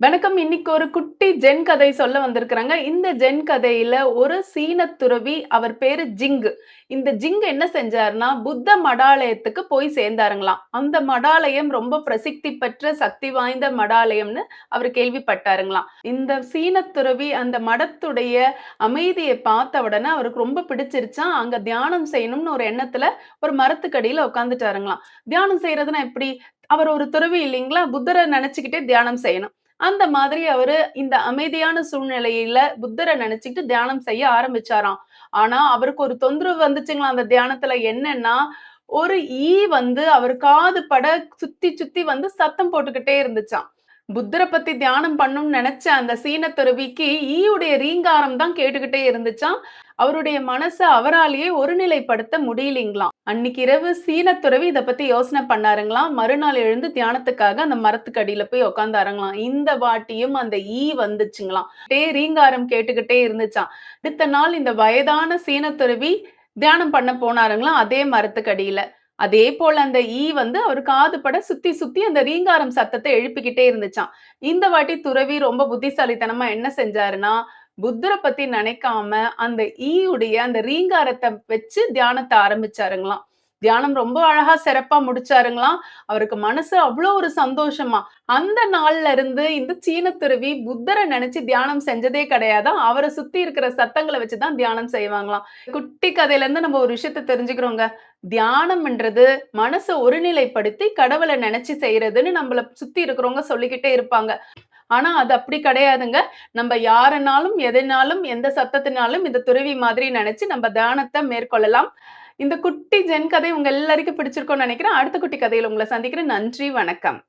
வணக்கம். இன்னைக்கு ஒரு குட்டி ஜென் கதை சொல்ல வந்திருக்கிறாங்க. இந்த ஜென் கதையில ஒரு சீன துறவி, அவர் பேரு ஜிங். இந்த ஜிங் என்ன செஞ்சாருன்னா, புத்த மடாலயத்துக்கு போய் சேர்ந்தாருங்களாம். அந்த மடாலயம் ரொம்ப பிரசித்தி பெற்ற சக்தி வாய்ந்த மடாலயம்னு அவர் கேள்விப்பட்டாருங்களாம். இந்த சீன துறவி அந்த மடத்துடைய அமைதியை பார்த்த உடனே அவருக்கு ரொம்ப பிடிச்சிருச்சாம். அங்க தியானம் செய்யணும்னு ஒரு எண்ணத்துல ஒரு மரத்துக்கடியில உட்கார்ந்துட்டாருங்களாம். தியானம் செய்யறதுன்னா எப்படி? அவர் ஒரு துறவி இல்லைங்களா? புத்தரை நினைச்சுக்கிட்டே தியானம் செய்யணும். அந்த மாதிரி அவரு இந்த அமைதியான சூழ்நிலையில புத்தரை நினைச்சுக்கிட்டு தியானம் செய்ய ஆரம்பிச்சாராம். ஆனா அவருக்கு ஒரு தொந்தரவு வந்துச்சுங்களாம் அந்த தியானத்துல. என்னன்னா, ஒரு ஈ வந்து அவர் காது பட சுத்தி சுத்தி வந்து சத்தம் போட்டுக்கிட்டே இருந்துச்சாம். புத்தரை பத்தி தியானம் பண்ணணும்னு நினைச்ச அந்த சீன துறவிக்கு ஈயுடைய ரீங்காரம் தான் கேட்டுக்கிட்டே இருந்துச்சாம். அவருடைய மனச அவராலேயே ஒருநிலைப்படுத்த முடியலைங்களாம். அன்னைக்கு இரவு சீன துறவி இத பத்தி யோசனை பண்ணாருங்களாம். மறுநாள் எழுந்து தியானத்துக்காக அந்த மரத்துக்கு அடியில போய் உட்கார்ந்தாருங்களாம். இந்த வாட்டியும் அந்த ஈ வந்துச்சுங்களாம். ரீங்காரம் கேட்டுக்கிட்டே இருந்துச்சாம். அடுத்த நாள் இந்த வயதான சீன துறவி தியானம் பண்ண போனாருங்களாம் அதே மரத்துக்கு அடியில. அதே போல அந்த ஈ வந்து அவர் காது பட சுத்தி சுத்தி அந்த ரீங்காரம் சத்தத்தை எழுப்பிக்கிட்டே இருந்துச்சாம். இந்த வாட்டி துறவி ரொம்ப புத்திசாலித்தனமா என்ன செஞ்சாருன்னா, புத்தரை பத்தி நினைக்காம அந்த ஈயுடைய அந்த ரீங்காரத்தை வச்சு தியானத்தை ஆரம்பிச்சாருங்களாம். தியானம் ரொம்ப அழகா சிறப்பா முடிச்சாருங்களாம். அவருக்கு மனசு அவ்வளோ ஒரு சந்தோஷமா. அந்த நாள்ல இருந்து இந்த சீன துறவி புத்தரை நினைச்சு தியானம் செஞ்சதே கிடையாதாம். அவரை சுத்தி இருக்கிற சத்தங்களை வச்சுதான் தியானம் செய்வாங்களாம். குட்டி கதையில இருந்து நம்ம ஒரு விஷயத்த தெரிஞ்சுக்கிறோங்க. தியானம்ன்றது மனச ஒருநிலைப்படுத்தி கடவுளை நினைச்சு செய்யறதுன்னு நம்மள சுத்தி இருக்கிறவங்க சொல்லிக்கிட்டே இருப்பாங்க. ஆனா அது அப்படி கிடையாதுங்க. நம்ம யாரனாலும், எதனாலும், எந்த சத்தத்தினாலும் இந்த துறவி மாதிரி நினைச்சு நம்ம தியானத்த மேற்கொள்ளலாம். இந்த குட்டி ஜென் கதை உங்க எல்லாருக்கும் பிடிச்சிருக்கும்னு நினைக்கிறேன். அடுத்த குட்டி கதையில உங்களை சந்திக்கிறேன். நன்றி, வணக்கம்.